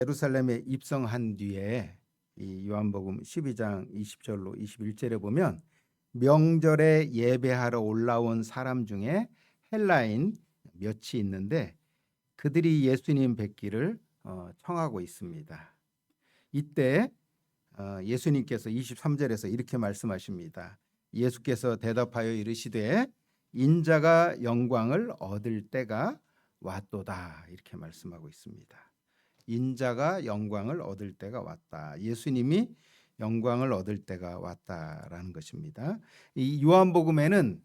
예루살렘에 입성한 뒤에 이 요한복음 12장 20절로 21절에 보면 명절에 예배하러 올라온 사람 중에 헬라인 몇이 있는데 그들이 예수님 뵙기를 청하고 있습니다. 이때 예수님께서 23절에서 이렇게 말씀하십니다. 예수께서 대답하여 이르시되 인자가 영광을 얻을 때가 왔도다, 이렇게 말씀하고 있습니다. 인자가 영광을 얻을 때가 왔다. 예수님이 영광을 얻을 때가 왔다라는 것입니다. 이 요한복음에는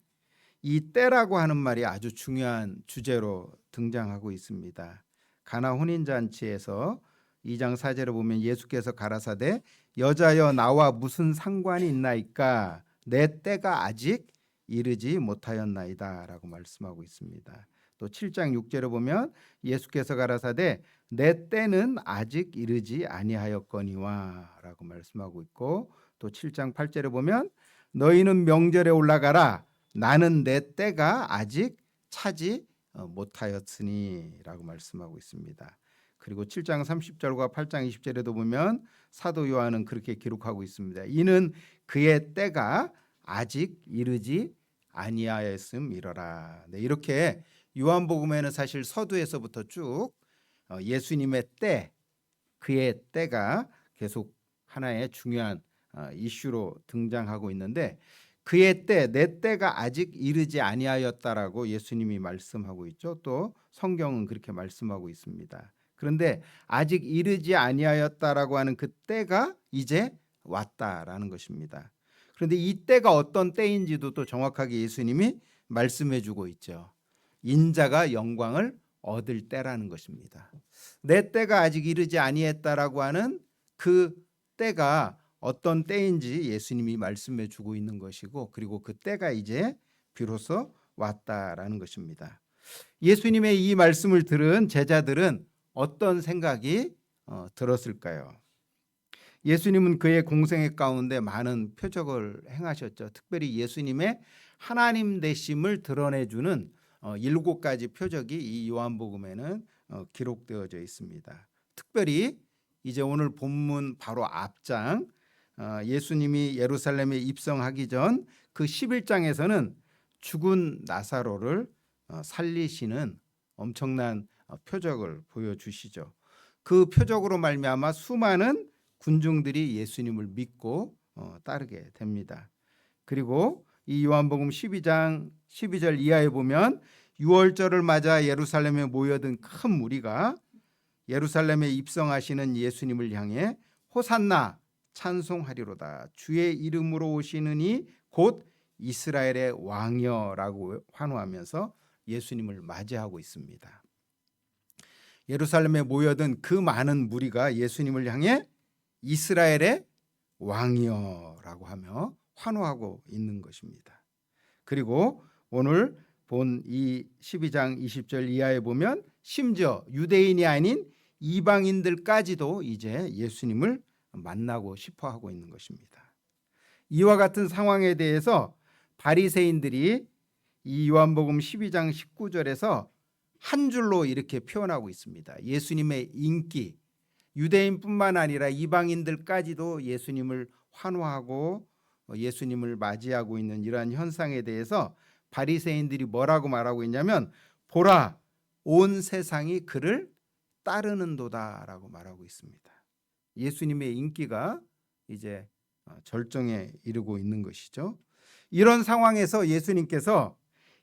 이 때라고 하는 말이 아주 중요한 주제로 등장하고 있습니다. 가나 혼인잔치에서 2장 4절에 보면 예수께서 가라사대 여자여 나와 무슨 상관이 있나이까 내 때가 아직 이르지 못하였나이다 라고 말씀하고 있습니다. 또 7장 6절에 보면 예수께서 가라사대 내 때는 아직 이르지 아니하였거니와 라고 말씀하고 있고, 또 7장 8절에 보면 너희는 명절에 올라가라 나는 내 때가 아직 차지 못하였으니 라고 말씀하고 있습니다. 그리고 7장 30절과 8장 20절에도 보면 사도 요한은 그렇게 기록하고 있습니다. 이는 그의 때가 아직 이르지 아니하였음이러라. 네, 이렇게 요한복음에는 사실 서두에서부터 쭉 예수님의 때, 그의 때가 계속 하나의 중요한 이슈로 등장하고 있는데, 그의 때, 내 때가 아직 이르지 아니하였다라고 예수님이 말씀하고 있죠. 또 성경은 그렇게 말씀하고 있습니다. 그런데 아직 이르지 아니하였다라고 하는 그 때가 이제 왔다라는 것입니다. 그런데 이 때가 어떤 때인지도 또 정확하게 예수님이 말씀해 주고 있죠. 인자가 영광을 얻을 때라는 것입니다. 내 때가 아직 이르지 아니했다라고 하는 그 때가 어떤 때인지 예수님이 말씀해 주고 있는 것이고, 그리고 그 때가 이제 비로소 왔다라는 것입니다. 예수님의 이 말씀을 들은 제자들은 어떤 생각이 들었을까요? 예수님은 그의 공생애 가운데 많은 표적을 행하셨죠. 특별히 예수님의 하나님 되심을 드러내주는 7가지 표적이 이 요한복음에는 기록되어져 있습니다. 특별히 이제 오늘 본문 바로 앞장, 예수님이 예루살렘에 입성하기 전 그 11장에서는 죽은 나사로를 살리시는 엄청난 표적을 보여주시죠. 그 표적으로 말미암아 수많은 군중들이 예수님을 믿고 따르게 됩니다. 그리고 이 요한복음 12장 12절 이하에 보면 유월절을 맞아 예루살렘에 모여든 큰 무리가 예루살렘에 입성하시는 예수님을 향해 호산나 찬송하리로다 주의 이름으로 오시는 이 곧 이스라엘의 왕이여라고 환호하면서 예수님을 맞이하고 있습니다. 예루살렘에 모여든 그 많은 무리가 예수님을 향해 이스라엘의 왕이여라고 하며 환호하고 있는 것입니다. 그리고 오늘 본 이 12장 20절 이하에 보면 심지어 유대인이 아닌 이방인들까지도 이제 예수님을 만나고 싶어 하고 있는 것입니다. 이와 같은 상황에 대해서 바리새인들이 이 요한복음 12장 19절에서 한 줄로 이렇게 표현하고 있습니다. 예수님의 인기, 유대인뿐만 아니라 이방인들까지도 예수님을 환호하고 예수님을 맞이하고 있는 이러한 현상에 대해서 바리새인들이 뭐라고 말하고 있냐면 보라 온 세상이 그를 따르는도다라고 말하고 있습니다. 예수님의 인기가 이제 절정에 이르고 있는 것이죠. 이런 상황에서 예수님께서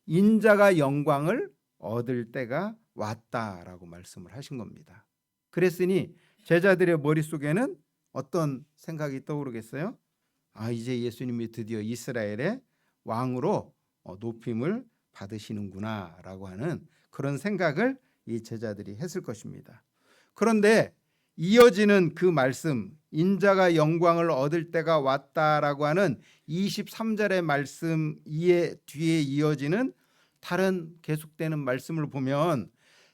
인자가 영광을 얻을 때가 왔다라고 말씀을 하신 겁니다. 그랬으니 제자들의 머릿속에는 어떤 생각이 떠오르겠어요? 이제 예수님이 드디어 이스라엘의 왕으로 높임을 받으시는구나 라고 하는 그런 생각을 이 제자들이 했을 것입니다. 그런데 이어지는 그 말씀, 인자가 영광을 얻을 때가 왔다라고 하는 23절의 말씀 뒤에 이어지는 다른 계속되는 말씀을 보면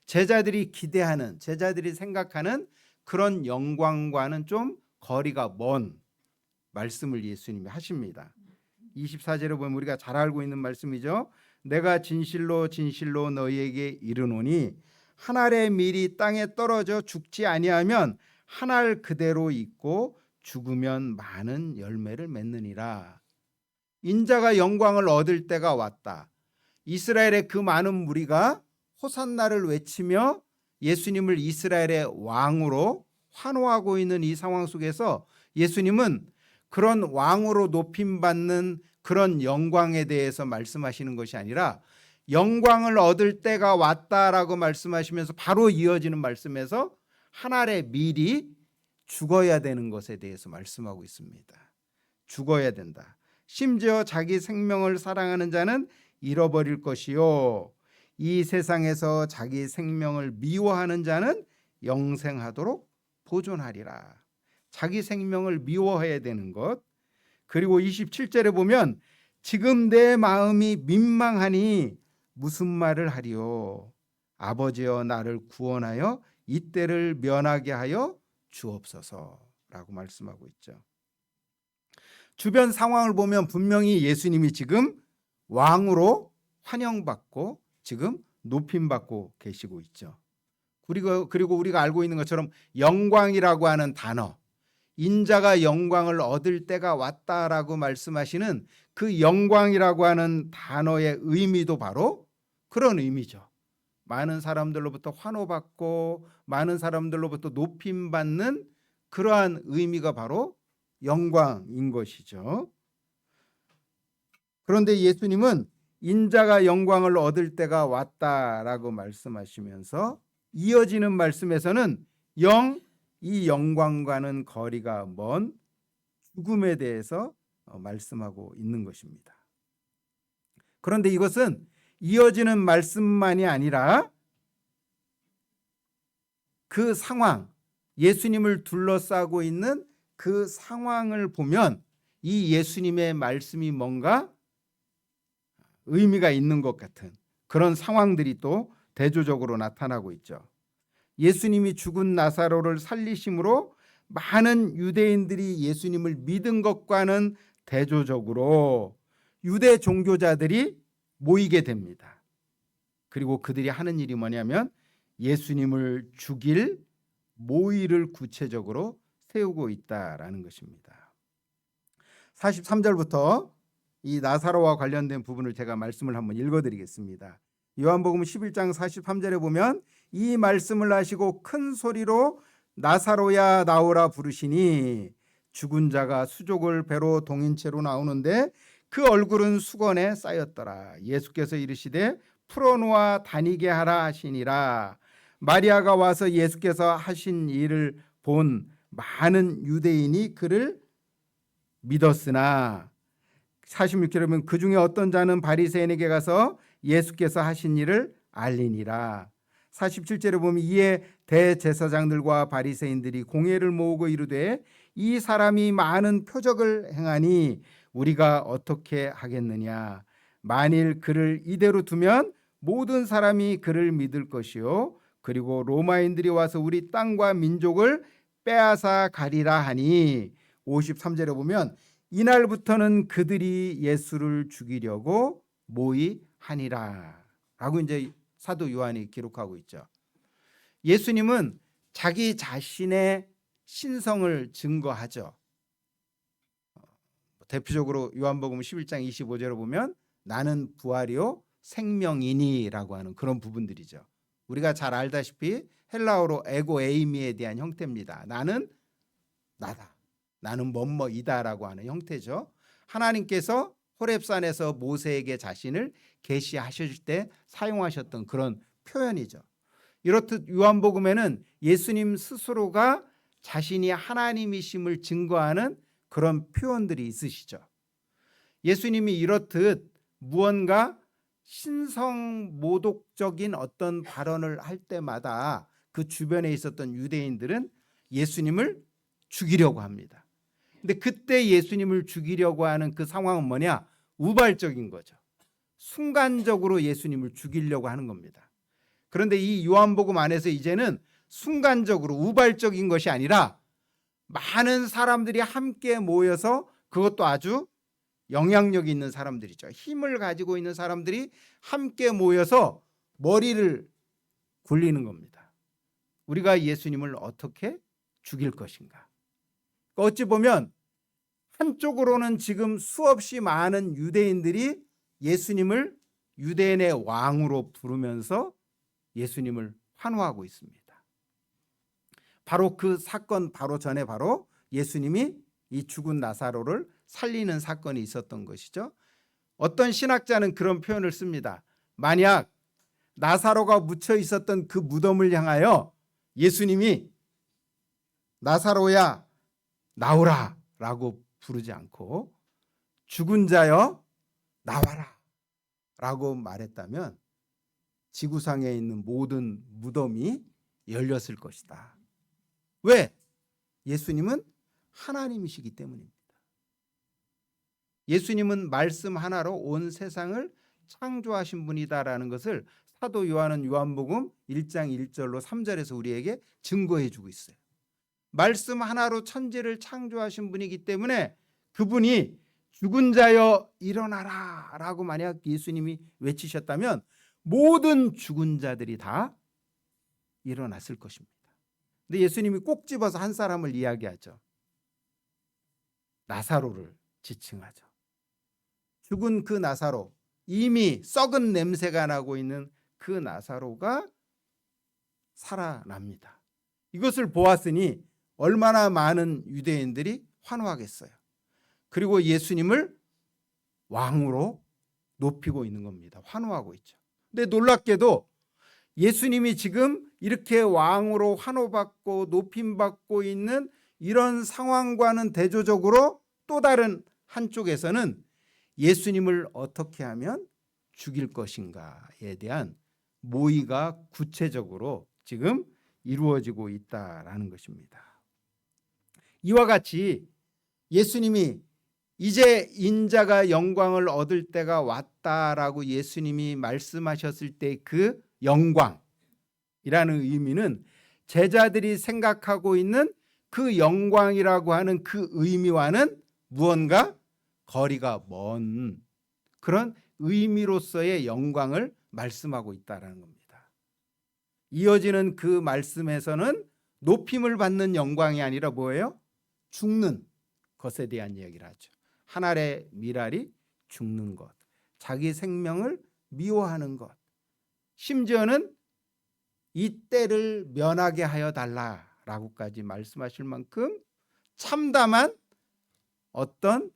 제자들이 기대하는, 제자들이 생각하는 그런 영광과는 좀 거리가 먼 말씀을 예수님이 하십니다. 24절에 보면 우리가 잘 알고 있는 말씀이죠. 내가 진실로 진실로 너희에게 이르노니 한 알의 밀이 땅에 떨어져 죽지 아니하면 한 알 그대로 있고 죽으면 많은 열매를 맺느니라. 인자가 영광을 얻을 때가 왔다. 이스라엘의 그 많은 무리가 호산나를 외치며 예수님을 이스라엘의 왕으로 환호하고 있는 이 상황 속에서 예수님은 그런 왕으로 높임받는 그런 영광에 대해서 말씀하시는 것이 아니라 영광을 얻을 때가 왔다라고 말씀하시면서 바로 이어지는 말씀에서 한 알의 밀이 죽어야 되는 것에 대해서 말씀하고 있습니다. 죽어야 된다. 심지어 자기 생명을 사랑하는 자는 잃어버릴 것이요 이 세상에서 자기 생명을 미워하는 자는 영생하도록 보존하리라. 자기 생명을 미워해야 되는 것. 그리고 27절에 보면 지금 내 마음이 민망하니 무슨 말을 하리요. 아버지여 나를 구원하여 이때를 면하게 하여 주옵소서라고 말씀하고 있죠. 주변 상황을 보면 분명히 예수님이 지금 왕으로 환영받고 지금 높임받고 계시고 있죠. 그리고 우리가 알고 있는 것처럼 영광이라고 하는 단어, 인자가 영광을 얻을 때가 왔다라고 말씀하시는 그 영광이라고 하는 단어의 의미도 바로 그런 의미죠. 많은 사람들로부터 환호받고 많은 사람들로부터 높임받는 그러한 의미가 바로 영광인 것이죠. 그런데 예수님은 인자가 영광을 얻을 때가 왔다라고 말씀하시면서 이어지는 말씀에서는 이 영광과는 거리가 먼 죽음에 대해서 말씀하고 있는 것입니다. 그런데 이것은 이어지는 말씀만이 아니라 그 상황, 예수님을 둘러싸고 있는 그 상황을 보면 이 예수님의 말씀이 뭔가 의미가 있는 것 같은 그런 상황들이 또 대조적으로 나타나고 있죠. 예수님이 죽은 나사로를 살리심으로 많은 유대인들이 예수님을 믿은 것과는 대조적으로 유대 종교자들이 모이게 됩니다. 그리고 그들이 하는 일이 뭐냐면 예수님을 죽일 모의를 구체적으로 세우고 있다라는 것입니다. 43절부터 이 나사로와 관련된 부분을 제가 말씀을 한번 읽어드리겠습니다. 요한복음 11장 43절에 보면 이 말씀을 하시고 큰 소리로 나사로야 나오라 부르시니 죽은 자가 수족을 배로 동인 채로 나오는데 그 얼굴은 수건에 쌓였더라. 예수께서 이르시되 풀어놓아 다니게 하라 하시니라. 마리아가 와서 예수께서 하신 일을 본 많은 유대인이 그를 믿었으나 46절에 보면 그 중에 어떤 자는 바리새인에게 가서 예수께서 하신 일을 알리니라. 47절에 보면 이에 대제사장들과 바리새인들이 공회를 모으고 이르되 이 사람이 많은 표적을 행하니 우리가 어떻게 하겠느냐. 만일 그를 이대로 두면 모든 사람이 그를 믿을 것이요 그리고 로마인들이 와서 우리 땅과 민족을 빼앗아 가리라 하니 53절에 보면 이날부터는 그들이 예수를 죽이려고 모의하니라 라고 이제 사도 요한이 기록하고 있죠. 예수님은 자기 자신의 신성을 증거하죠. 대표적으로 요한복음 11장 25절을 보면 나는 부활이요 생명이니라고 하는 그런 부분들이죠. 우리가 잘 알다시피 헬라어로 에고 에이미에 대한 형태입니다. 나는 나다. 나는 뭐뭐이다라고 하는 형태죠. 하나님께서 호렙산에서 모세에게 자신을 계시하실 때 사용하셨던 그런 표현이죠. 이렇듯 요한복음에는 예수님 스스로가 자신이 하나님이심을 증거하는 그런 표현들이 있으시죠. 예수님이 이렇듯 무언가 신성모독적인 어떤 발언을 할 때마다 그 주변에 있었던 유대인들은 예수님을 죽이려고 합니다. 근데 그때 예수님을 죽이려고 하는 그 상황은 뭐냐? 우발적인 거죠. 순간적으로 예수님을 죽이려고 하는 겁니다. 그런데 이 요한복음 안에서 이제는 순간적으로 우발적인 것이 아니라 많은 사람들이 함께 모여서 그것도 아주 영향력이 있는 사람들이죠. 힘을 가지고 있는 사람들이 함께 모여서 머리를 굴리는 겁니다. 우리가 예수님을 어떻게 죽일 것인가? 어찌 보면 한쪽으로는 지금 수없이 많은 유대인들이 예수님을 유대인의 왕으로 부르면서 예수님을 환호하고 있습니다. 바로 그 사건 바로 전에 바로 예수님이 이 죽은 나사로를 살리는 사건이 있었던 것이죠. 어떤 신학자는 그런 표현을 씁니다. 만약 나사로가 묻혀 있었던 그 무덤을 향하여 예수님이 나사로야 나오라 라고 부르지 않고 죽은 자여 나와라 라고 말했다면 지구상에 있는 모든 무덤이 열렸을 것이다. 왜? 예수님은 하나님이시기 때문입니다. 예수님은 말씀 하나로 온 세상을 창조하신 분이다라는 것을 사도 요한은 요한복음 1장 1절로 3절에서 우리에게 증거해 주고 있어요. 말씀 하나로 천지를 창조하신 분이기 때문에 그분이 죽은 자여 일어나라 라고 만약 예수님이 외치셨다면 모든 죽은 자들이 다 일어났을 것입니다. 근데 예수님이 꼭 집어서 한 사람을 이야기하죠. 나사로를 지칭하죠. 죽은 그 나사로, 이미 썩은 냄새가 나고 있는 그 나사로가 살아납니다. 이것을 보았으니 얼마나 많은 유대인들이 환호하겠어요. 그리고 예수님을 왕으로 높이고 있는 겁니다. 환호하고 있죠. 근데 놀랍게도 예수님이 지금 이렇게 왕으로 환호받고 높임받고 있는 이런 상황과는 대조적으로 또 다른 한쪽에서는 예수님을 어떻게 하면 죽일 것인가에 대한 모의가 구체적으로 지금 이루어지고 있다라는 것입니다. 이와 같이 예수님이 이제 인자가 영광을 얻을 때가 왔다라고 예수님이 말씀하셨을 때 그 영광이라는 의미는 제자들이 생각하고 있는 그 영광이라고 하는 그 의미와는 무언가 거리가 먼 그런 의미로서의 영광을 말씀하고 있다는 겁니다. 이어지는 그 말씀에서는 높임을 받는 영광이 아니라 뭐예요? 죽는 것에 대한 이야기를 하죠. 한 알의 밀알이 죽는 것, 자기 생명을 미워하는 것, 심지어는 이 때를 면하게 하여 달라라고까지 말씀하실 만큼 참담한 어떤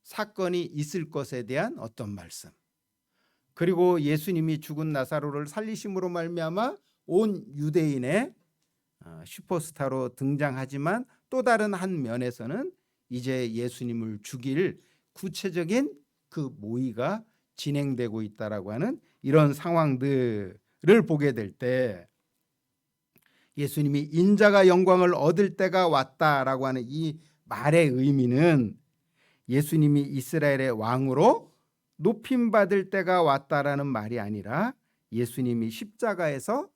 사건이 있을 것에 대한 어떤 말씀, 그리고 예수님이 죽은 나사로를 살리심으로 말미암아 온 유대인의 슈퍼스타로 등장하지만 또 다른 한 면에서는 이제 예수님을 죽일 구체적인 그 모의가 진행되고 있다라고 하는 이런 상황들을 보게 될 때 예수님이 인자가 영광을 얻을 때가 왔다라고 하는 이 말의 의미는 예수님이 이스라엘의 왕으로 높임받을 때가 왔다라는 말이 아니라 예수님이 십자가에서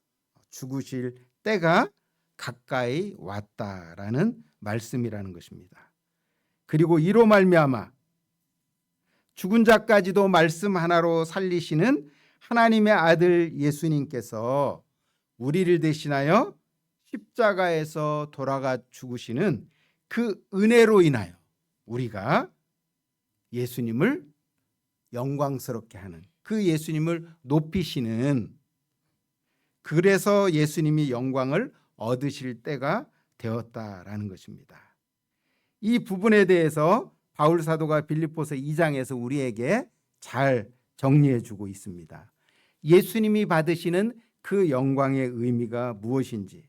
죽으실 때가 가까이 왔다라는 말씀이라는 것입니다. 그리고 이로 말미암아 죽은 자까지도 말씀 하나로 살리시는 하나님의 아들 예수님께서 우리를 대신하여 십자가에서 돌아가 죽으시는 그 은혜로 인하여 우리가 예수님을 영광스럽게 하는, 그 예수님을 높이시는, 그래서 예수님이 영광을 얻으실 때가 되었다라는 것입니다. 이 부분에 대해서 바울 사도가 빌립보서 2장에서 우리에게 잘 정리해 주고 있습니다. 예수님이 받으시는 그 영광의 의미가 무엇인지,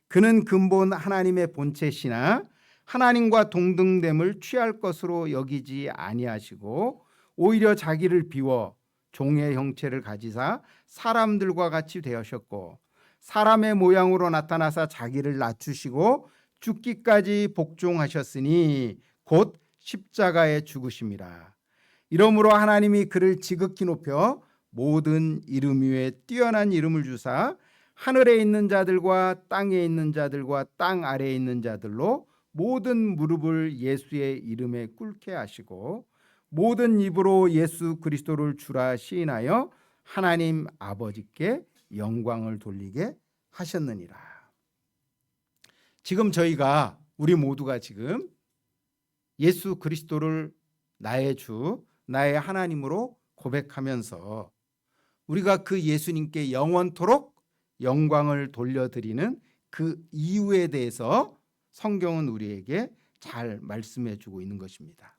그는 근본 하나님의 본체시나 하나님과 동등됨을 취할 것으로 여기지 아니하시고 오히려 자기를 비워 종의 형체를 가지사 사람들과 같이 되셨고 사람의 모양으로 나타나사 자기를 낮추시고 죽기까지 복종하셨으니 곧 십자가에 죽으심이라. 이러므로 하나님이 그를 지극히 높여 모든 이름 위에 뛰어난 이름을 주사 하늘에 있는 자들과 땅에 있는 자들과 땅 아래에 있는 자들로 모든 무릎을 예수의 이름에 꿇게 하시고 모든 입으로 예수 그리스도를 주라 시인하여 하나님 아버지께 영광을 돌리게 하셨느니라. 지금 저희가 우리 모두가 지금 예수 그리스도를 나의 주, 나의 하나님으로 고백하면서 우리가 그 예수님께 영원토록 영광을 돌려드리는 그 이유에 대해서 성경은 우리에게 잘 말씀해 주고 있는 것입니다.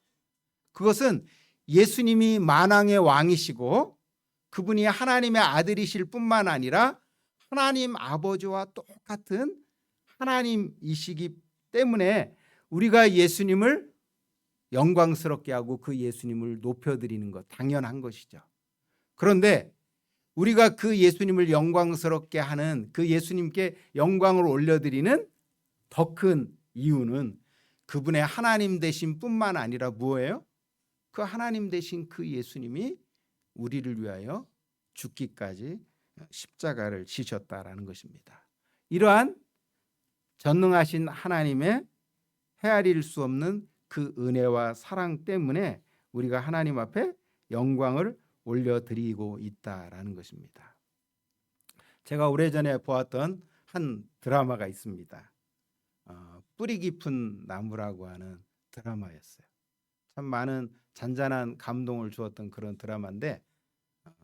그것은 예수님이 만왕의 왕이시고 그분이 하나님의 아들이실 뿐만 아니라 하나님 아버지와 똑같은 하나님이시기 때문에 우리가 예수님을 영광스럽게 하고 그 예수님을 높여드리는 것 당연한 것이죠. 그런데 우리가 그 예수님을 영광스럽게 하는 그 예수님께 영광을 올려드리는 더 큰 이유는 그분의 하나님 되신 뿐만 아니라 뭐예요? 그 하나님 되신 그 예수님이 우리를 위하여 죽기까지 십자가를 지셨다라는 것입니다. 이러한 전능하신 하나님의 헤아릴 수 없는 그 은혜와 사랑 때문에 우리가 하나님 앞에 영광을 올려드리고 있다라는 것입니다. 제가 오래전에 보았던 한 드라마가 있습니다. 뿌리 깊은 나무라고 하는 드라마였어요. 참 많은 잔잔한 감동을 주었던 그런 드라마인데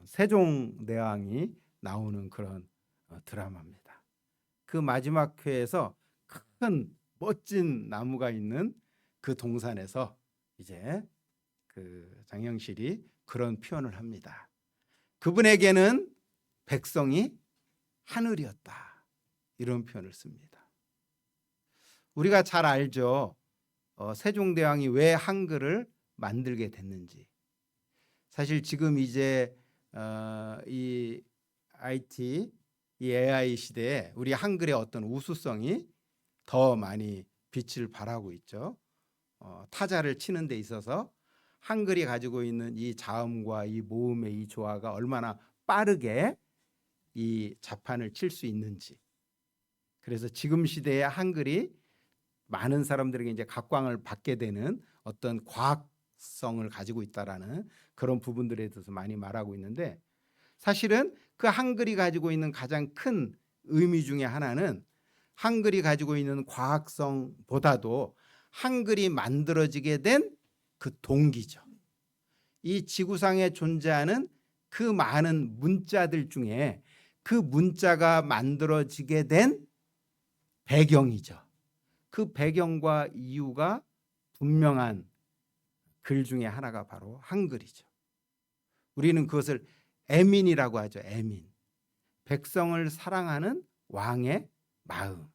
세종대왕이 나오는 그런 드라마입니다. 그 마지막 회에서 큰 멋진 나무가 있는 그 동산에서 이제 그 장영실이 그런 표현을 합니다. 그분에게는 백성이 하늘이었다. 이런 표현을 씁니다. 우리가 잘 알죠. 세종대왕이 왜 한글을 만들게 됐는지. 사실 지금 이제 이 IT, 이 AI 시대에 우리 한글의 어떤 우수성이 더 많이 빛을 발하고 있죠. 타자를 치는 데 있어서 한글이 가지고 있는 이 자음과 이 모음의 이 조화가 얼마나 빠르게 이 자판을 칠 수 있는지. 그래서 지금 시대의 한글이 많은 사람들에게 이제 각광을 받게 되는 어떤 과학성을 가지고 있다라는 그런 부분들에 대해서 많이 말하고 있는데 사실은 그 한글이 가지고 있는 가장 큰 의미 중에 하나는 한글이 가지고 있는 과학성보다도 한글이 만들어지게 된 그 동기죠. 이 지구상에 존재하는 그 많은 문자들 중에 그 문자가 만들어지게 된 배경이죠. 그 배경과 이유가 분명한 글 중에 하나가 바로 한글이죠. 우리는 그것을 애민이라고 하죠. 애민. 백성을 사랑하는 왕의 마음.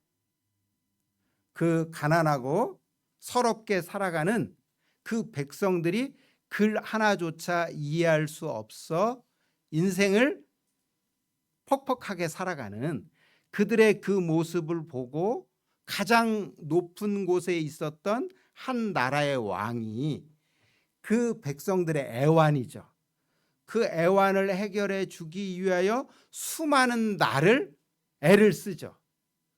그 가난하고 서럽게 살아가는 그 백성들이 글 하나조차 이해할 수 없어 인생을 퍽퍽하게 살아가는 그들의 그 모습을 보고 가장 높은 곳에 있었던 한 나라의 왕이 그 백성들의 애환이죠. 그 애환을 해결해 주기 위하여 수많은 날을 애를 쓰죠.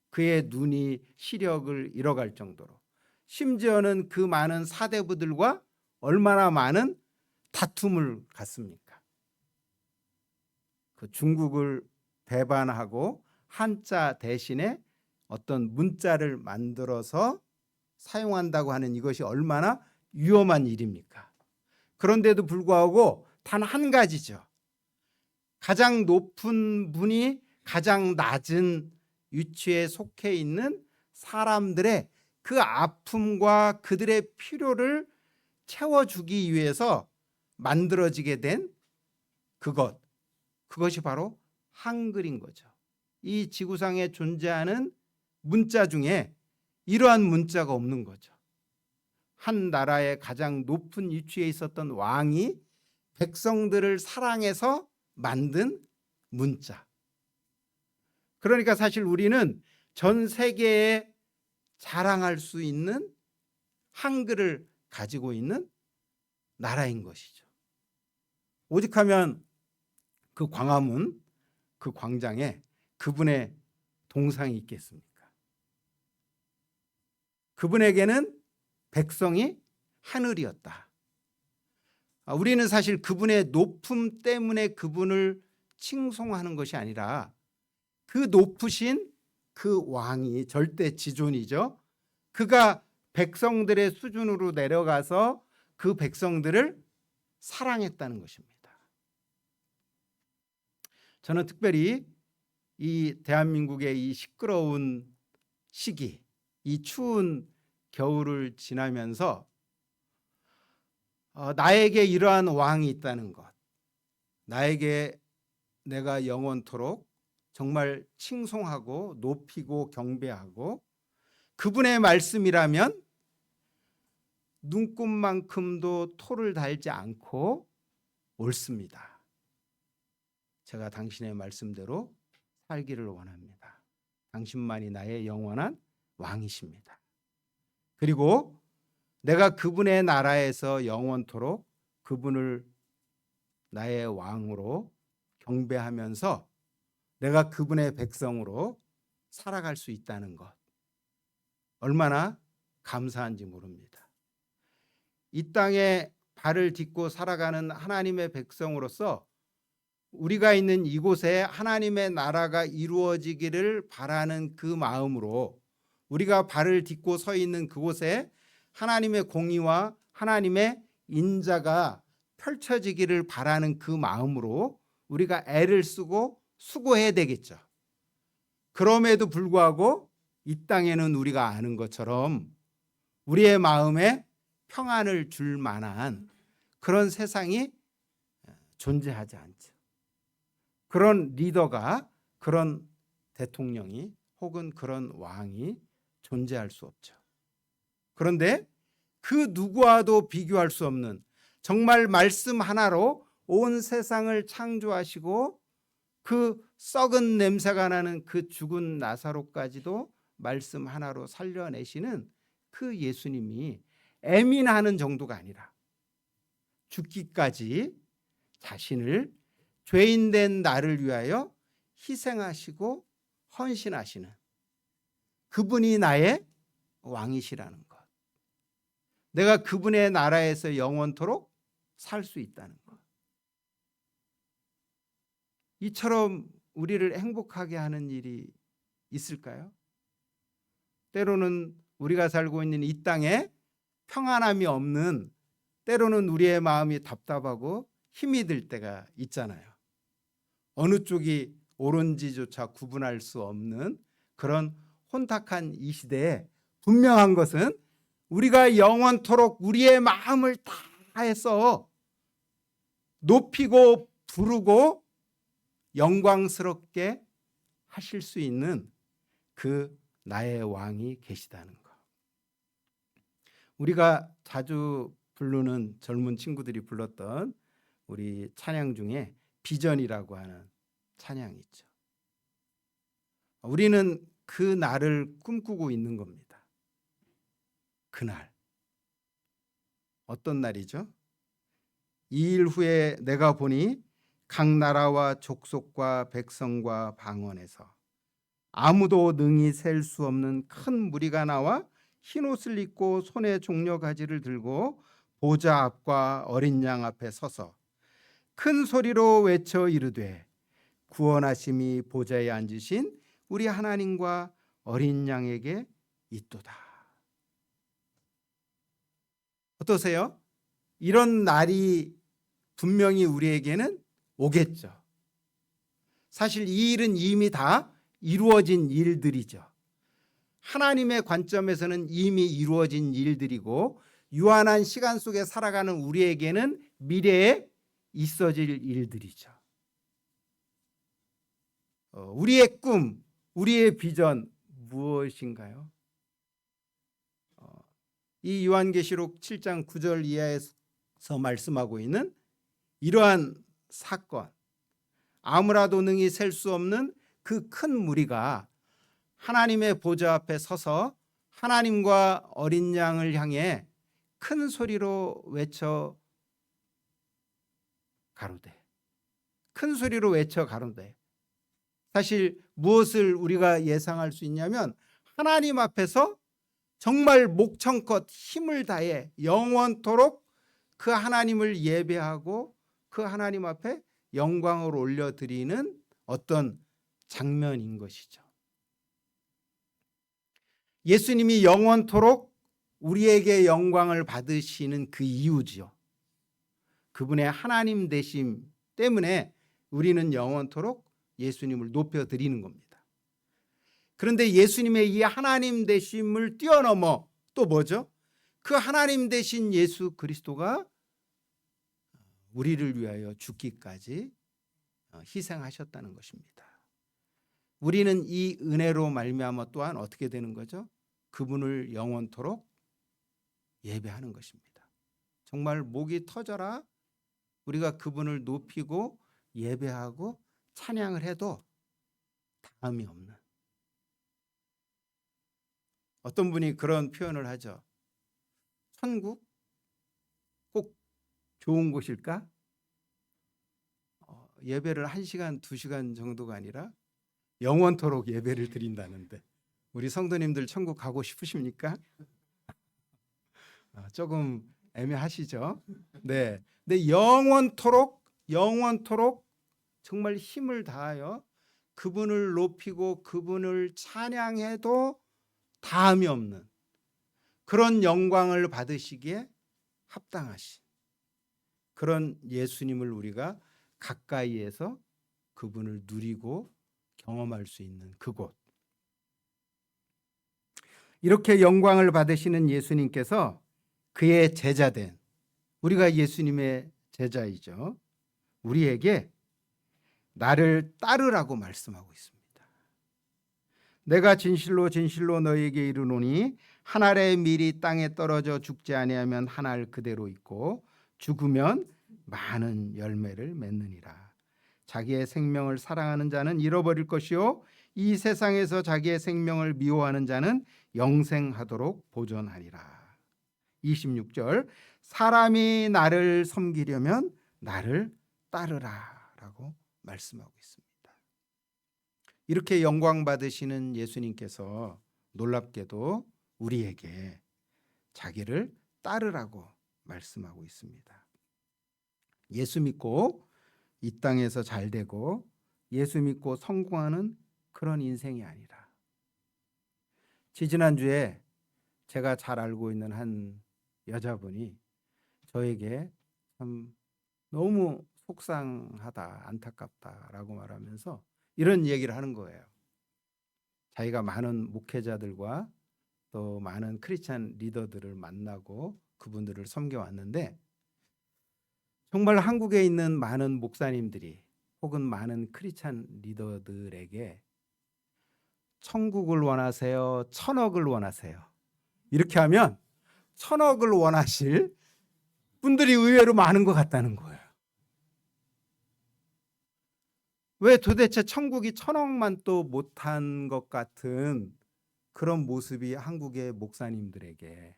그의 눈이 시력을 잃어갈 정도로. 심지어는 그 많은 사대부들과 얼마나 많은 다툼을 갖습니까? 그 중국을 배반하고 한자 대신에 어떤 문자를 만들어서 사용한다고 하는 이것이 얼마나 위험한 일입니까? 그런데도 불구하고 단 한 가지죠. 가장 높은 분이 가장 낮은 위치에 속해 있는 사람들의 그 아픔과 그들의 필요를 채워주기 위해서 만들어지게 된 그것이 바로 한글인 거죠. 이 지구상에 존재하는 문자 중에 이러한 문자가 없는 거죠. 한 나라의 가장 높은 위치에 있었던 왕이 백성들을 사랑해서 만든 문자. 그러니까 사실 우리는 전 세계에 자랑할 수 있는 한글을 가지고 있는 나라인 것이죠. 오직하면 그 광화문, 그 광장에 그분의 동상이 있겠습니까? 그분에게는 백성이 하늘이었다. 우리는 사실 그분의 높음 때문에 그분을 칭송하는 것이 아니라 그 높으신 그 왕이 절대 지존이죠. 그가 백성들의 수준으로 내려가서 그 백성들을 사랑했다는 것입니다. 저는 특별히 이 대한민국의 이 시끄러운 시기, 이 추운 겨울을 지나면서 나에게 이러한 왕이 있다는 것, 나에게 내가 영원토록 정말 칭송하고 높이고 경배하고 그분의 말씀이라면 눈곱만큼도 토를 달지 않고 옳습니다. 제가 당신의 말씀대로 살기를 원합니다. 당신만이 나의 영원한 왕이십니다. 그리고 내가 그분의 나라에서 영원토록 그분을 나의 왕으로 경배하면서 내가 그분의 백성으로 살아갈 수 있다는 것, 얼마나 감사한지 모릅니다. 이 땅에 발을 딛고 살아가는 하나님의 백성으로서 우리가 있는 이곳에 하나님의 나라가 이루어지기를 바라는 그 마음으로 우리가 발을 딛고 서 있는 그곳에 하나님의 공의와 하나님의 인자가 펼쳐지기를 바라는 그 마음으로 우리가 애를 쓰고 수고해야 되겠죠. 그럼에도 불구하고 이 땅에는 우리가 아는 것처럼 우리의 마음에 평안을 줄 만한 그런 세상이 존재하지 않죠. 그런 리더가, 그런 대통령이 혹은 그런 왕이 존재할 수 없죠. 그런데 그 누구와도 비교할 수 없는, 정말 말씀 하나로 온 세상을 창조하시고 그 썩은 냄새가 나는 그 죽은 나사로까지도 말씀 하나로 살려내시는 그 예수님이 애민하는 정도가 아니라 죽기까지 자신을 죄인된 나를 위하여 희생하시고 헌신하시는 그분이 나의 왕이시라는 것, 내가 그분의 나라에서 영원토록 살 수 있다는 것, 이처럼 우리를 행복하게 하는 일이 있을까요? 때로는 우리가 살고 있는 이 땅에 평안함이 없는, 때로는 우리의 마음이 답답하고 힘이 들 때가 있잖아요. 어느 쪽이 옳은지조차 구분할 수 없는 그런 혼탁한 이 시대에 분명한 것은 우리가 영원토록 우리의 마음을 다해서 높이고 부르고 영광스럽게 하실 수 있는 그 나의 왕이 계시다는 것. 우리가 자주 부르는, 젊은 친구들이 불렀던 우리 찬양 중에 비전이라고 하는 찬양이 있죠. 우리는 그 날을 꿈꾸고 있는 겁니다. 그날. 어떤 날이죠? 이 일 후에 내가 보니 각 나라와 족속과 백성과 방언에서 아무도 능히 셀 수 없는 큰 무리가 나와 흰옷을 입고 손에 종려가지를 들고 보좌 앞과 어린 양 앞에 서서 큰 소리로 외쳐 이르되 구원하심이 보좌에 앉으신 우리 하나님과 어린 양에게 있도다. 어떠세요? 이런 날이 분명히 우리에게는 오겠죠. 사실 이 일은 이미 다 이루어진 일들이죠. 하나님의 관점에서는 이미 이루어진 일들이고 유한한 시간 속에 살아가는 우리에게는 미래에 있어질 일들이죠. 우리의 꿈, 우리의 비전 무엇인가요? 이 요한계시록 7장 9절 이하에서 말씀하고 있는 이러한 사건, 아무라도 능히 셀 수 없는 그 큰 무리가 하나님의 보좌 앞에 서서 하나님과 어린 양을 향해 큰 소리로 외쳐 가로되, 큰 소리로 외쳐 가로되. 사실 무엇을 우리가 예상할 수 있냐면 하나님 앞에서 정말 목청껏 힘을 다해 영원토록 그 하나님을 예배하고 그 하나님 앞에 영광을 올려드리는 어떤 장면인 것이죠. 예수님이 영원토록 우리에게 영광을 받으시는 그 이유지요. 그분의 하나님 되심 때문에 우리는 영원토록 예수님을 높여드리는 겁니다. 그런데 예수님의 이 하나님 되심을 뛰어넘어 또 뭐죠? 그 하나님 되신 예수 그리스도가 우리를 위하여 죽기까지 희생하셨다는 것입니다. 우리는 이 은혜로 말미암아 또한 어떻게 되는 거죠? 그분을 영원토록 예배하는 것입니다. 정말 목이 터져라 우리가 그분을 높이고 예배하고 찬양을 해도 다음이 없는, 어떤 분이 그런 표현을 하죠. 천국 꼭 좋은 곳일까? 예배를 1시간, 2시간 정도가 아니라 영원토록 예배를 드린다는데 우리 성도님들 천국 가고 싶으십니까? 조금 애매하시죠? 네. 근데 영원토록 정말 힘을 다하여 그분을 높이고 그분을 찬양해도 다음이 없는 그런 영광을 받으시기에 합당하신 그런 예수님을 우리가 가까이에서 그분을 누리고 경험할 수 있는 그곳. 이렇게 영광을 받으시는 예수님께서 그의 제자된, 우리가 예수님의 제자이죠, 우리에게 나를 따르라고 말씀하고 있습니다. 내가 진실로 진실로 너희에게 이르노니 한 알의 밀이 땅에 떨어져 죽지 아니하면 한 알 그대로 있고 죽으면 많은 열매를 맺느니라. 자기의 생명을 사랑하는 자는 잃어버릴 것이요 이 세상에서 자기의 생명을 미워하는 자는 영생하도록 보존하리라. 26절, 사람이 나를 섬기려면 나를 따르라 라고 말씀하고 있습니다. 이렇게 영광 받으시는 예수님께서 놀랍게도 우리에게 자기를 따르라고 말씀하고 있습니다. 예수 믿고 이 땅에서 잘 되고 예수 믿고 성공하는 그런 인생이 아니라, 지지난주에 제가 잘 알고 있는 한 여자분이 저에게 참 너무 속상하다, 안타깝다라고 말하면서 이런 얘기를 하는 거예요. 자기가 많은 목회자들과 또 많은 크리스찬 리더들을 만나고 그분들을 섬겨왔는데 정말 한국에 있는 많은 목사님들이 혹은 많은 크리스찬 리더들에게 천국을 원하세요? 천억을 원하세요? 이렇게 하면 천억을 원하실 분들이 의외로 많은 것 같다는 거예요. 왜 도대체 천국이 천억만 또 못한 것 같은 그런 모습이 한국의 목사님들에게,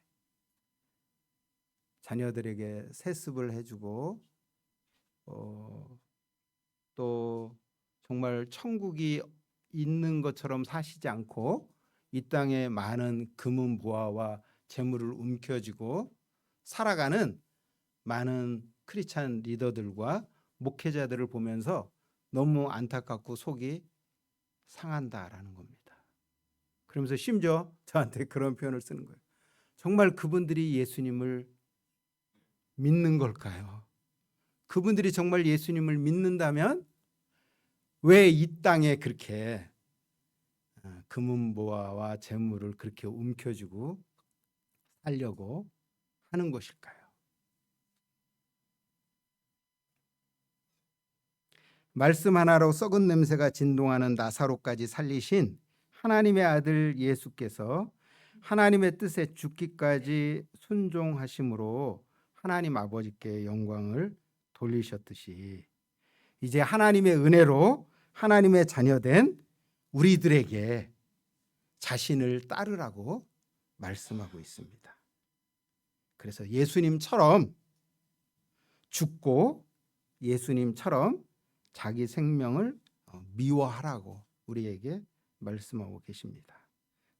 자녀들에게 세습을 해주고 또 정말 천국이 있는 것처럼 사시지 않고 이 땅에 많은 금은 보화와 재물을 움켜쥐고 살아가는 많은 크리스찬 리더들과 목회자들을 보면서 너무 안타깝고 속이 상한다라는 겁니다. 그러면서 심지어 저한테 그런 표현을 쓰는 거예요. 정말 그분들이 예수님을 믿는 걸까요? 그분들이 정말 예수님을 믿는다면 왜 이 땅에 그렇게 금은보화와 재물을 그렇게 움켜쥐고 살려고 하는 것일까요? 말씀 하나로 썩은 냄새가 진동하는 나사로까지 살리신 하나님의 아들 예수께서 하나님의 뜻에 죽기까지 순종하심으로 하나님 아버지께 영광을 돌리셨듯이 이제 하나님의 은혜로 하나님의 자녀된 우리들에게 자신을 따르라고 말씀하고 있습니다. 그래서 예수님처럼 죽고 예수님처럼 자기 생명을 미워하라고 우리에게 말씀하고 계십니다.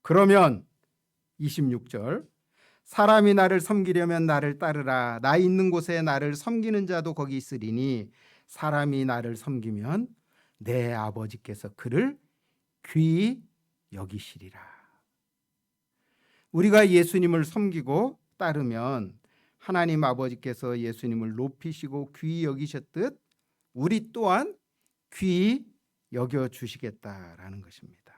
그러면 26절, 사람이 나를 섬기려면 나를 따르라. 나 있는 곳에 나를 섬기는 자도 거기 있으리니 사람이 나를 섬기면 내 아버지께서 그를 귀히 여기시리라. 우리가 예수님을 섬기고 따르면 하나님 아버지께서 예수님을 높이시고 귀히 여기셨듯 우리 또한 귀히 여겨주시겠다라는 것입니다.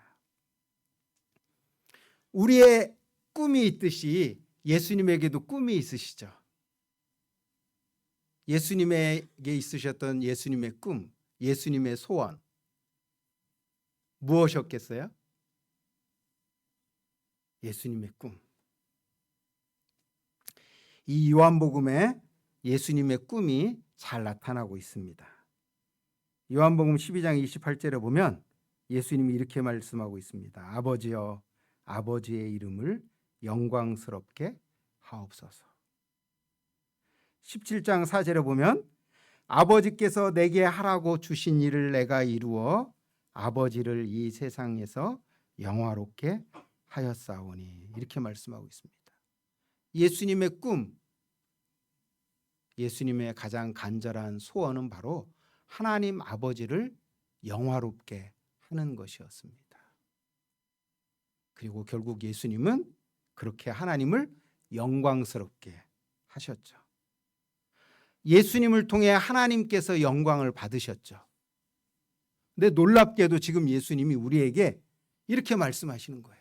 우리의 꿈이 있듯이 예수님에게도 꿈이 있으시죠. 예수님에게 있으셨던 예수님의 꿈, 예수님의 소원 무엇이었겠어요? 예수님의 꿈. 이 요한복음에 예수님의 꿈이 잘 나타나고 있습니다. 요한복음 12장 28절에 보면 예수님이 이렇게 말씀하고 있습니다. 아버지여, 아버지의 이름을 영광스럽게 하옵소서. 17장 4절에 보면 아버지께서 내게 하라고 주신 일을 내가 이루어 아버지를 이 세상에서 영화롭게 하였사오니, 이렇게 말씀하고 있습니다. 예수님의 꿈, 예수님의 가장 간절한 소원은 바로 하나님 아버지를 영화롭게 하는 것이었습니다. 그리고 결국 예수님은 그렇게 하나님을 영광스럽게 하셨죠. 예수님을 통해 하나님께서 영광을 받으셨죠. 근데 놀랍게도 지금 예수님이 우리에게 이렇게 말씀하시는 거예요.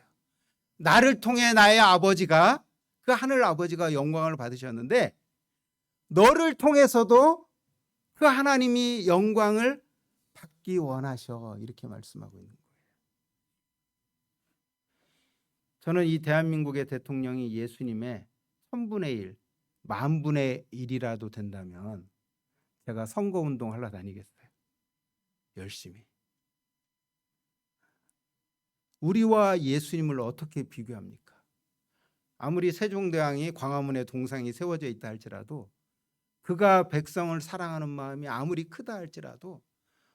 나를 통해 나의 아버지가, 그 하늘 아버지가 영광을 받으셨는데 너를 통해서도 그 하나님이 영광을 받기 원하셔, 이렇게 말씀하고 있는 거예요. 저는 이 대한민국의 대통령이 예수님의 1000분의 1, 10,000분의 1이라도 된다면 제가 선거운동 하러 다니겠어요. 열심히. 우리와 예수님을 어떻게 비교합니까? 아무리 세종대왕이 광화문에 동상이 세워져 있다 할지라도, 그가 백성을 사랑하는 마음이 아무리 크다 할지라도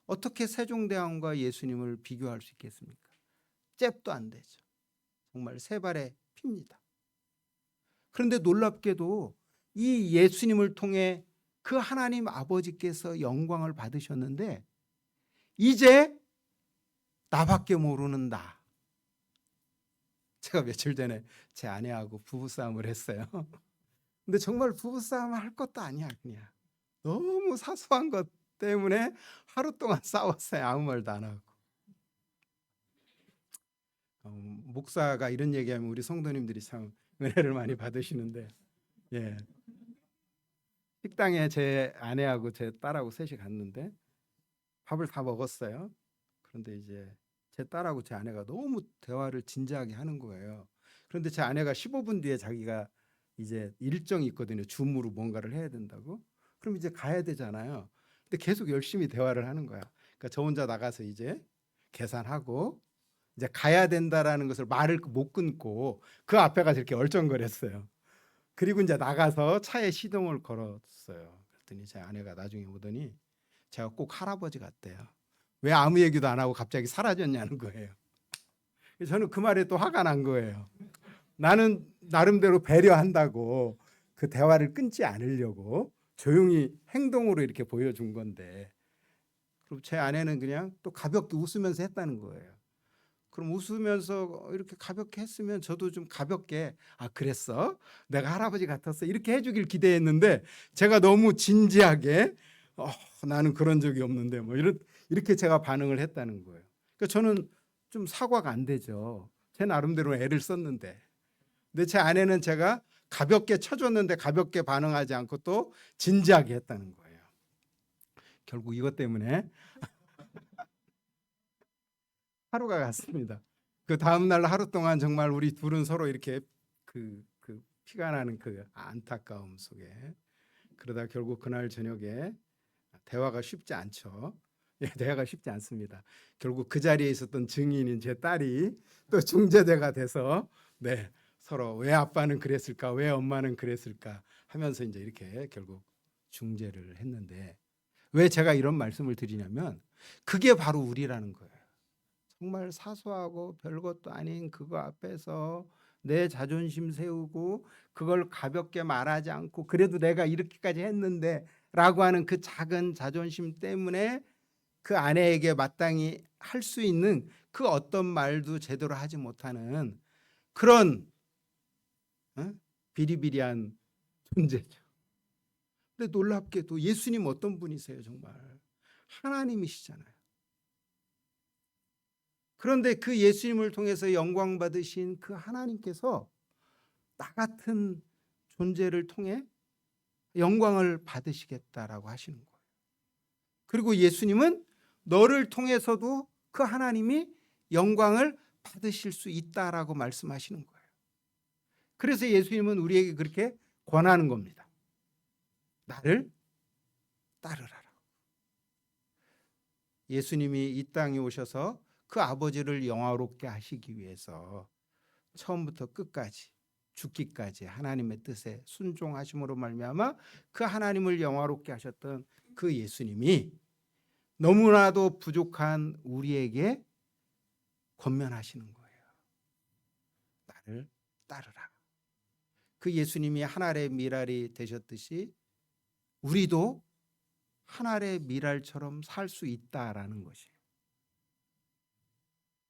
어떻게 세종대왕과 예수님을 비교할 수 있겠습니까? 잽도 안 되죠. 정말 세 발의 피입니다. 그런데 놀랍게도 이 예수님을 통해 그 하나님 아버지께서 영광을 받으셨는데 이제 나밖에 모르는 나. 제가 며칠 전에 제 아내하고 부부싸움을 했어요. 근데 정말 부부싸움 할 것도 아니야. 그냥 너무 사소한 것 때문에 하루 동안 싸웠어요. 아무 말도 안 하고. 목사가 이런 얘기하면 우리 성도님들이 참 은혜를 많이 받으시는데, 예. 식당에 제 아내하고 제 딸하고 셋이 갔는데 밥을 다 먹었어요. 그런데 이제 제 딸하고 제 아내가 너무 대화를 진지하게 하는 거예요. 그런데 제 아내가 15분 뒤에 자기가 이제 일정이 있거든요. 줌으로 뭔가를 해야 된다고. 그럼 이제 가야 되잖아요. 근데 계속 열심히 대화를 하는 거야. 그러니까 저 혼자 나가서 이제 계산하고 이제 가야 된다라는 것을 말을 못 끊고 그 앞에 가서 이렇게 얼쩡거렸어요. 그리고 이제 나가서 차에 시동을 걸었어요. 그랬더니 제 아내가 나중에 오더니 제가 꼭 할아버지 같대요. 왜 아무 얘기도 안 하고 갑자기 사라졌냐는 거예요. 저는 그 말에 또 화가 난 거예요. 나는 나름대로 배려한다고 그 대화를 끊지 않으려고 조용히 행동으로 이렇게 보여준 건데, 그럼 제 아내는 그냥 또 가볍게 웃으면서 했다는 거예요. 그럼 웃으면서 이렇게 가볍게 했으면 저도 좀 가볍게, 아 그랬어? 내가 할아버지 같았어? 이렇게 해주길 기대했는데 제가 너무 진지하게 나는 그런 적이 없는데 뭐 이렇게 제가 반응을 했다는 거예요. 그러니까 저는 좀 사과가 안 되죠. 제 나름대로 애를 썼는데. 근데 제 아내는 제가 가볍게 쳐줬는데 가볍게 반응하지 않고 또 진지하게 했다는 거예요. 결국 이것 때문에 하루가 갔습니다. 그 다음 날 하루 동안 정말 우리 둘은 서로 이렇게 그 피가 나는 그 안타까움 속에, 그러다 결국 그날 저녁에 대화가 쉽지 않죠. 예, 대화가 쉽지 않습니다. 결국 그 자리에 있었던 증인인 제 딸이 또 중재대가 돼서 네, 서로 왜 아빠는 그랬을까, 왜 엄마는 그랬을까 하면서 이제 이렇게 결국 중재를 했는데, 왜 제가 이런 말씀을 드리냐면 그게 바로 우리라는 거예요. 정말 사소하고 별것도 아닌 그거 앞에서 내 자존심 세우고 그걸 가볍게 말하지 않고 그래도 내가 이렇게까지 했는데 라고 하는 그 작은 자존심 때문에 그 아내에게 마땅히 할 수 있는 그 어떤 말도 제대로 하지 못하는 그런 비리비리한 존재죠. 근데 놀랍게도 예수님 어떤 분이세요? 정말 하나님이시잖아요. 그런데 그 예수님을 통해서 영광 받으신 그 하나님께서 나 같은 존재를 통해 영광을 받으시겠다라고 하시는 거예요. 그리고 예수님은 너를 통해서도 그 하나님이 영광을 받으실 수 있다라고 말씀하시는 거예요. 그래서 예수님은 우리에게 그렇게 권하는 겁니다. 나를 따르라라. 예수님이 이 땅에 오셔서 그 아버지를 영화롭게 하시기 위해서 처음부터 끝까지 죽기까지 하나님의 뜻에 순종하심으로 말미암아 그 하나님을 영화롭게 하셨던 그 예수님이 너무나도 부족한 우리에게 권면하시는 거예요. 나를 따르라. 그 예수님이 한 알의 밀알이 되셨듯이 우리도 한 알의 밀알처럼 살 수 있다라는 것이에요.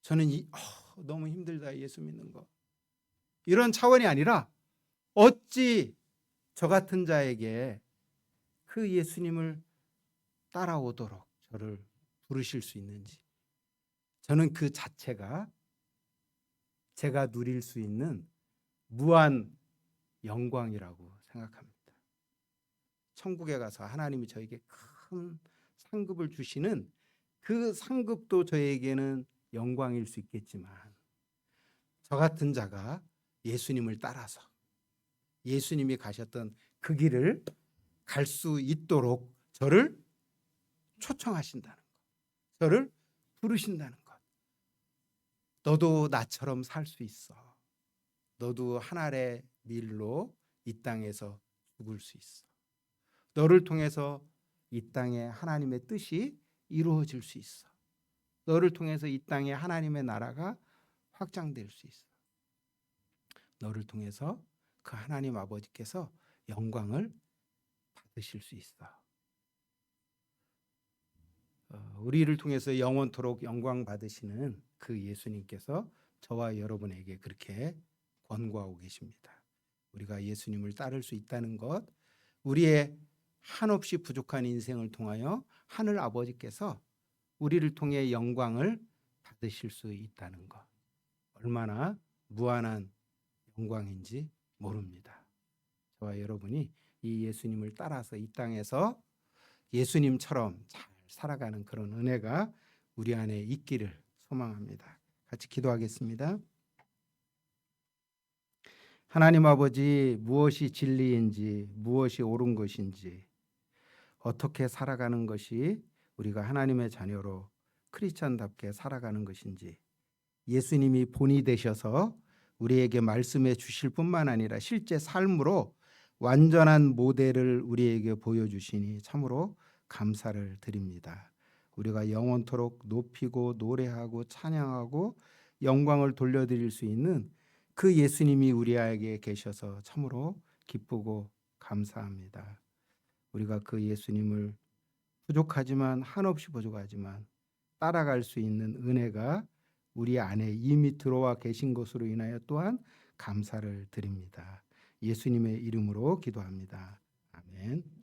저는 너무 힘들다 예수 믿는 거. 이런 차원이 아니라 어찌 저 같은 자에게 그 예수님을 따라오도록 저를 부르실 수 있는지, 저는 그 자체가 제가 누릴 수 있는 무한 영광이라고 생각합니다. 천국에 가서 하나님이 저에게 큰 상급을 주시는 그 상급도 저에게는 영광일 수 있겠지만 저 같은 자가 예수님을 따라서 예수님이 가셨던 그 길을 갈 수 있도록 저를 초청하신다는 것, 저를 부르신다는 것. 너도 나처럼 살 수 있어. 너도 한 알의 밀로 이 땅에서 죽을 수 있어. 너를 통해서 이 땅에 하나님의 뜻이 이루어질 수 있어. 너를 통해서 이 땅에 하나님의 나라가 확장될 수 있어. 너를 통해서 그 하나님 아버지께서 영광을 받으실 수 있어. 우리를 통해서 영원토록 영광 받으시는 그 예수님께서 저와 여러분에게 그렇게 권고하고 계십니다. 우리가 예수님을 따를 수 있다는 것, 우리의 한없이 부족한 인생을 통하여 하늘 아버지께서 우리를 통해 영광을 받으실 수 있다는 것, 얼마나 무한한 영광인지 모릅니다. 저와 여러분이 이 예수님을 따라서 이 땅에서 예수님처럼 잘 살아가는 그런 은혜가 우리 안에 있기를 소망합니다. 같이 기도하겠습니다. 하나님 아버지, 무엇이 진리인지, 무엇이 옳은 것인지, 어떻게 살아가는 것이 우리가 하나님의 자녀로 크리스찬답게 살아가는 것인지, 예수님이 본이 되셔서 우리에게 말씀해 주실 뿐만 아니라 실제 삶으로 완전한 모델을 우리에게 보여주시니 참으로 감사를 드립니다. 우리가 영원토록 높이고 노래하고 찬양하고 영광을 돌려드릴 수 있는 그 예수님이 우리에게 계셔서 참으로 기쁘고 감사합니다. 우리가 그 예수님을 부족하지만 한없이 부족하지만 따라갈 수 있는 은혜가 우리 안에 이미 들어와 계신 것으로 인하여 또한 감사를 드립니다. 예수님의 이름으로 기도합니다. 아멘.